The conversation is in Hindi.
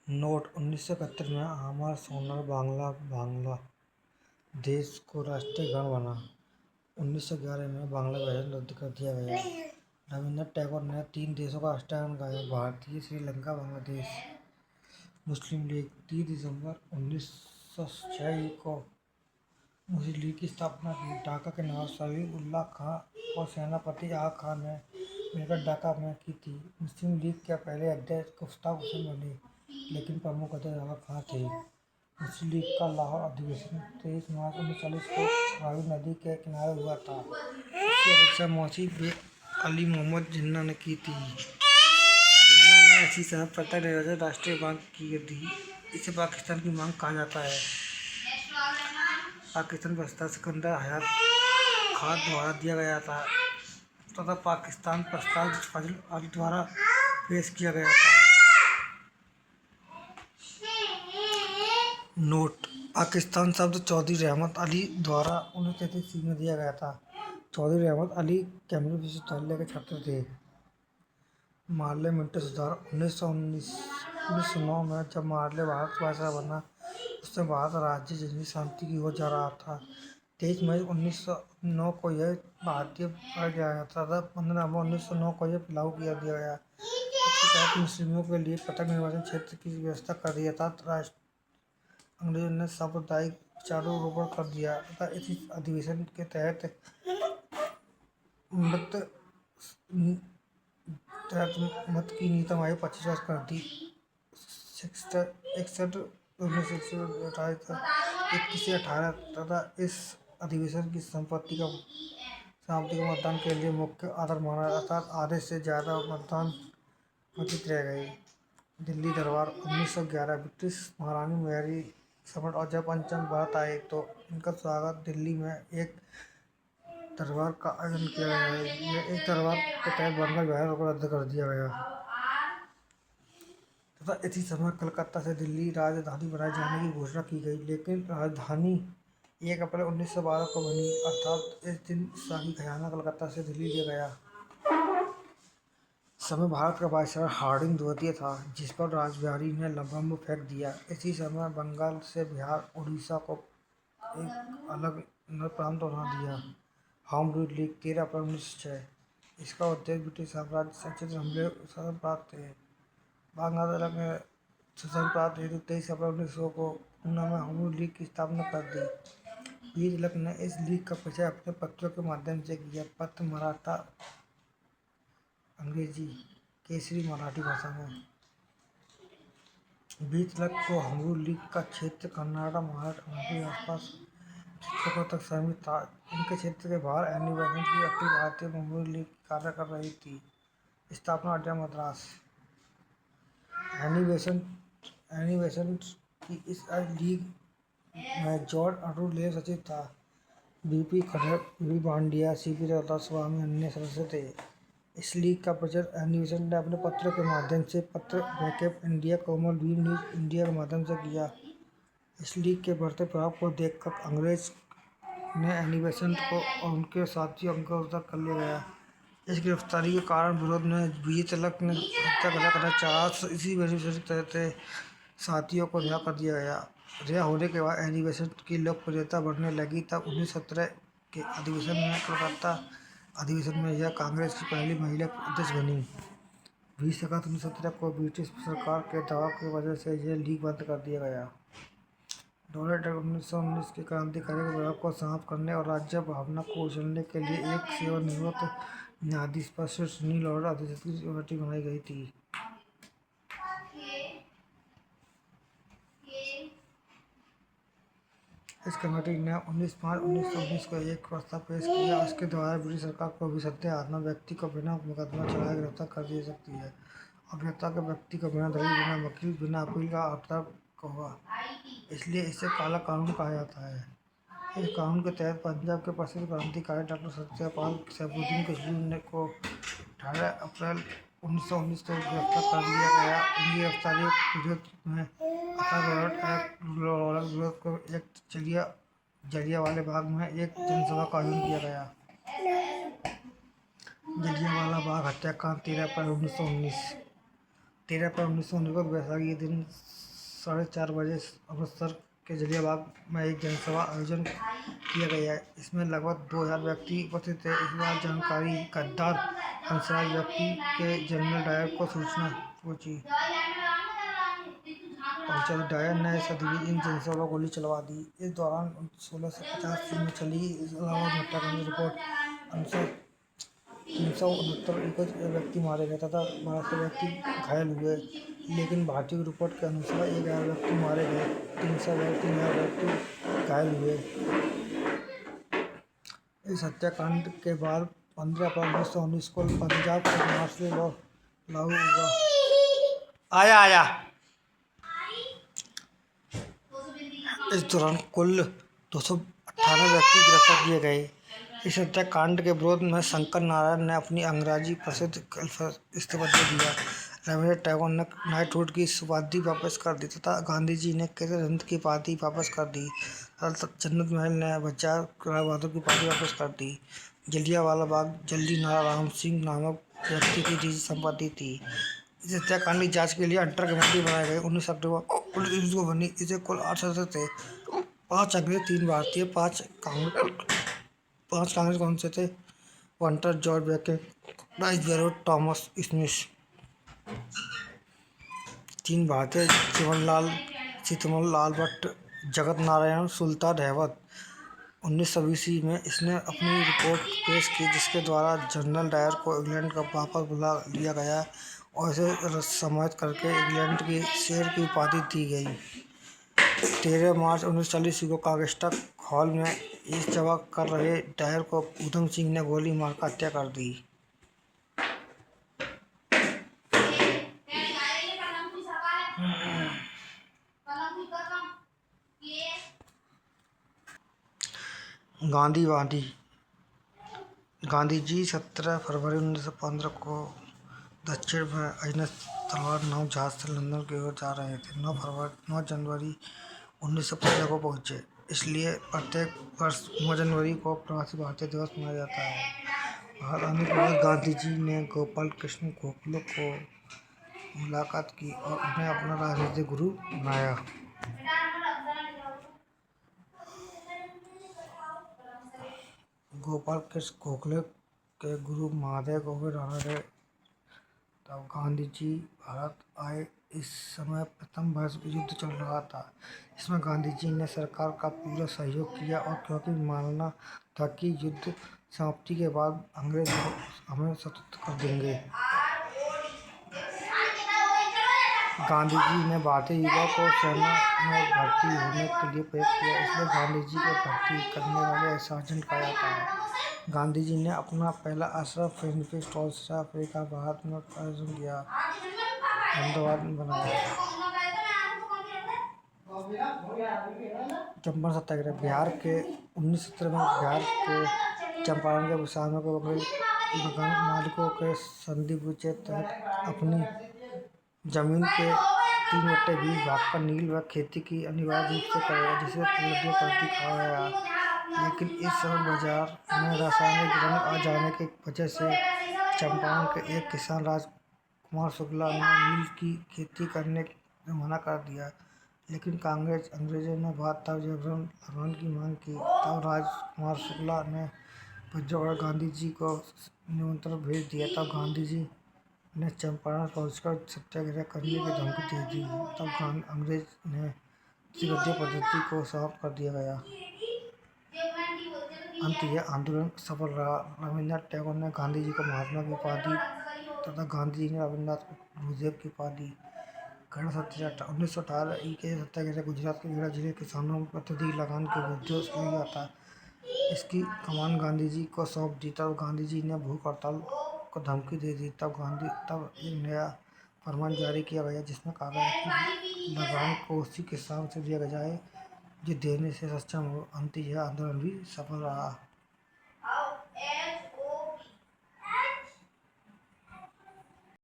नोट 1971 में आमर सोनर बांग्लादेश को राष्ट्रीय गण बना। 1911 में बांग्ला विभाजन रद्द कर दिया गया। रविन्द्रनाथ टैगोर ने 3 देशों का अष्टयाम गाया: भारतीय, श्रीलंका, बांग्लादेश। मुस्लिम लीग 30 दिसंबर 1906 को मुस्लिम लीग की स्थापना की। ढाका के नवाब सलीम उल्लाह खां और सेनापति आगा खान ने मिलकर ढाका में की थी। मुस्लिम लीग के पहले अध्यक्ष गुस्ताव हुसैन बने, लेकिन प्रमुख अध्यक्ष आगा खां थे। मुस्लिम लीग का लाहौर अधिवेशन 23 मार्च 1940 को रावी नदी के किनारे हुआ था। इसकी अध्यक्षता मौलवी बेग अली मोहम्मद जिन्ना ने की थी। जिन्ना ने इसी समय प्रत्यक्ष निर्वाचन राष्ट्रीय मांग की थी। इसे पाकिस्तान की मांग कहा जाता है। पाकिस्तान प्रस्ताव सिकंदर हयात खां द्वारा दिया गया था तथा पाकिस्तान प्रस्ताव फजल अली द्वारा पेश किया गया था। नोट: पाकिस्तान शब्द चौधरी रहमत अली द्वारा 1933 ईस्वी में दिया गया था। चौधरी रहमत अली कैम्ब्रिज विश्वविद्यालय के छात्र थे। मार्ले मिंटो सुधार 1909 में जब मार्ले भारत का वायसराय बना, उस समय भारत राज्य जंगी शांति की ओर जा रहा था। 23 मई 1909 को यह भारतीय कर दिया गया था। 15 नवंबर 1909 को यह लागू कर दिया गया। इसके तहत मुस्लिमों के लिए प्रत्यक्ष निर्वाचन क्षेत्र की व्यवस्था कर दी तथा अंग्रेजों ने सांप्रदायिक विचारारोपण कर दिया तथा इसी अधिवेशन के तहत मत की न्यूनतम आयु 25 वर्ष कर दी। 61 1928 21 से 18 तथा इस अधिवेशन की सम्मति को मतदान के लिए मुख्य आधार माना, अर्थात आधे से ज्यादा मतदान वंचित रह गए। दिल्ली दरबार 1911 ब्रिटिश महारानी मैरी सम्राट और जब पंचम भारत आए तो इनका स्वागत दिल्ली में एक दरबार का आयोजन किया गया। इस दरबार के तहत बंगाल विभाजन को रद्द कर दिया गया तथा इसी समय कलकत्ता से दिल्ली राजधानी बनाए जाने की घोषणा की गई, लेकिन राजधानी 1 अप्रैल 1912 को बनी, अर्थात इस दिन शाही खजाना कलकत्ता से दिल्ली ले गया। समय भारत का वायसराय हार्डिंग द्वितीय था, जिस पर रासबिहारी ने बम फेंक दिया। इसी समय बंगाल से बिहार उड़ीसा को एक अलग प्रांत बना दिया। होम रूल लीग 13 अप्रैल 1906। इसका उद्देश्य ब्रिटिश साम्राज्य से चित्र हमले शासन प्राप्त थे। बांग्लादेश ने शासन प्राप्त हेतु 23 अप्रैल 1900 को पूना में होम रूल लीग की स्थापना कर दी। वीर तिलक ने इस लीग का परिचय अपने पत्रों के माध्यम से किया। पत्र मराठा, अंग्रेजी, केसरी मराठी भाषा में। वीर तिलक को होम रूल लीग का क्षेत्र कर्नाटक, महाराष्ट्र, के आसपास क्षेत्रों तक सीमित था। इनके क्षेत्र के बाहर एनी बेसेंट की Akhil Bharatiya home rule league कार्य कर रही थी। स्थापना अड्डा मद्रास। एनी बेसेंट की इस लीग में जॉर्ज अटुले सचिव था। बीपी खन्ना, बीबी भांडिया, सीपी राधास्वामी अन्य सदस्य थे। इस लीग का प्रचार एनी बेसेंट ने अपने पत्रों के माध्यम से पत्र wake up India, Commonwealth news India के माध्यम से किया। इस लीग के बढ़ते प्रभाव को देखकर अंग्रेज ने एनी बेसेंट को और उनके साथियों को गिरफ्तार कर लिया गया। इस गिरफ्तारी के कारण विरोध में वीर तिलक ने हत्या करना चाहा। इसी वजह से साथियों को रिहा कर दिया गया। रिहा होने के बाद एनी बेसेंट की लोकप्रियता बढ़ने लगी। तब 1917 के अधिवेशन में कलकत्ता अधिवेशन में यह कांग्रेस की पहली महिला अध्यक्ष बनी। 20 अगस्त 1917 को ब्रिटिश सरकार के दबाव की वजह से यह लीग बंद कर दिया गया। डोनाल्ड ट्रंप 1919 के क्रांतिकारियों के प्रभाव को समाप्त करने और राज्य भावना को उछलने के लिए एक सेवानिवृत्त न्यायाधीश पर सर सुनील अरोड़ा अध्यक्ष की कमेटी बनाई गई थी। इस कमेटी ने 19 मार्च 1919 को एक प्रस्ताव पेश किया। उसके द्वारा ब्रिटिश सरकार को भी सत्ता आत्मा व्यक्ति को बिना मुकदमा चलाए गिरफ्तार कर दी सकती है और गिरफ्तार के व्यक्ति को बिना दलील, बिना वकील, बिना अपील का हकदार होगा। इसलिए इसे काला कानून कहा जाता है। इस कानून के तहत पंजाब के प्रसिद्ध क्रांतिकारी डॉक्टर सत्यपाल सैफुद्दीन किचलू को 18 अप्रैल 1919 को गिरफ्तार कर लिया गया। उनकी गिरफ्तारी के विरोध में जलियांवाला बाग में एक जनसभा का आयोजन किया गया। जलियांवाला बाग हत्याकांड 13 अप्रैल 1919। 13 अप्रैल 1919 को बैसाखी के दिन 4:30 बजे अमृतसर के जलियांवाला बाग में एक जनसभा आयोजन किया गया। इसमें लगभग 2000 व्यक्ति उपस्थित थे। इस बार जानकारी गद्दार हंसराज व्यक्ति के जनरल डायर को सूचना पहुंची। डायर ने इन जनसभा पर गोली चलवा दी। इस दौरान 1650 में चली इलाहाबाद हत्याकांड रिपोर्ट अनुसार 369 व्यक्ति मारे गए तथा 1200 व्यक्ति घायल हुए, लेकिन भारतीय रिपोर्ट के अनुसार 1000 व्यक्ति मारे गए, 3,000 व्यक्ति घायल हुए। इस हत्याकांड के बाद 15 अप्रैल 1919 को पंजाब का मार्शल लॉ लागू हुआ। आया इस दौरान कुल 218 व्यक्ति गिरफ्तार किए गए। इस हत्याकांड के विरोध में शंकर नारायण ने अपनी अंग्रेजी प्रसिद्ध इस्तीफा दे दिया। रविंद्रनाथ टैगोर ने नाइटहुड की उपाधि वापस कर दी तथा गांधी जी ने केसर चंद्र की उपाधि वापस कर दी तथा जन्नत महल ने बजाय राय बहादुर की उपाधि वापस कर दी। जलियांवाला बाग जल्दी नाना राम सिंह नामक व्यक्ति की निजी संपत्ति थी। इस हत्याकांड की जांच के लिए अंतर कमेटी बनाई गई। 19 अक्टूबर 1919 को बनी। इसे कुल 8 सदस्य थे, 5 अंग्रेज, 3 भारतीय, 5 कांग्रेस कौन से थे: वंटर, जॉर्ज बेकर, राइस बैरो, थॉमस स्मिथ। 3 भारतीय: जीवनलाल, सीतमल लाल भट्ट, जगत नारायण, सुल्तान अहमद। 1920 में इसने अपनी रिपोर्ट पेश की, जिसके द्वारा जनरल डायर को इंग्लैंड का वापस बुला लिया गया और इसे सम्मानित करके इंग्लैंड की शेर की उपाधि दी गई। 13 मार्च 1940 को कांगस्टन हॉल में एक सभा कर रहे डायर को ऊधम सिंह ने गोली मारकर हत्या कर दी। गांधीवादी गांधी जी 17 फरवरी 1915 को दक्षिण में एनएस तलवार नाव जहाज से लंदन की ओर जा रहे थे। 9 जनवरी 1915 को पहुंचे। इसलिए प्रत्येक वर्ष 9 जनवरी को प्रवासी भारतीय दिवस मनाया जाता है। भारत आने के बाद गांधी जी ने गोपाल कृष्ण गोखले को मुलाकात की और उन्हें अपना राजनीतिक गुरु बनाया। गोपाल कृष्ण गोखले के गुरु महादेव गोविंद रानडे तब गांधी जी भारत आए। इस समय प्रथम विश्व युद्ध चल रहा था। इसमें गांधी जी ने सरकार का पूरा सहयोग किया और क्योंकि मानना था कि युद्ध समाप्ति के बाद अंग्रेज हमें स्वतंत्र कर देंगे। गांधी जी ने भारतीय युवा को सेना में भर्ती होने के लिए प्रेरित किया, इसलिए गांधी जी को भर्ती करने वाले सार्जेंट कहा जाता है। गांधी जी ने अपना पहला आश्रम फ्रेंच टॉलस्टॉय अफ्रीका भारत में आयोजन किया, अहमदाबाद में बनाया। चंपारण सत्याग्रह बिहार के 1917 में बिहार के चंपारण के किसानों को मकान मालिकों के संधि विच्छेद तहत अपनी जमीन के 3/20 भाग पर नील व खेती की अनिवार्य रूप से करेगा, जिसे तृतीय क्रांति कहा गया। लेकिन इस समय बाजार में रासायनिक रंग आ जाने की वजह से चंपारण के एक किसान राजकुमार शुक्ला ने नील की खेती करने से मना कर दिया। लेकिन अंग्रेजों ने बात तब जबरन लगाने की मांग की। तब राजकुमार शुक्ला ने पहुंचकर गांधी जी को निमंत्रण भेज दिया। तब गांधी जी ने चंपारण पहुंचकर सत्याग्रह करने की धमकी दे दी। तब अंग्रेज ने त्रिगद्दी पद्धति को समाप्त कर दिया गया। अंत यह आंदोलन सफल रहा। रविंद्रनाथ टैगोर ने गांधी जी को महात्मा की उपाधि तथा गांधी जी ने रविंद्रनाथ को गुरुदेव की उपाधि। गढ़ सत्याग्रह 1918 के सत्याग्रह गुजरात के गढ़ जिले के किसानों पर अत्यधिक लगान के विरुद्ध किया था। इसकी कमान गांधी जी को सौंप दी। तब गांधी जी ने भूख हड़ताल को धमकी दे दी। तब एक नया फरमान जारी किया गया, जिसमें कहा गया कि लगान को उसी किसान से दिया जाए जो देने से सक्षम हो। अंत यह आंदोलन भी सफल रहा।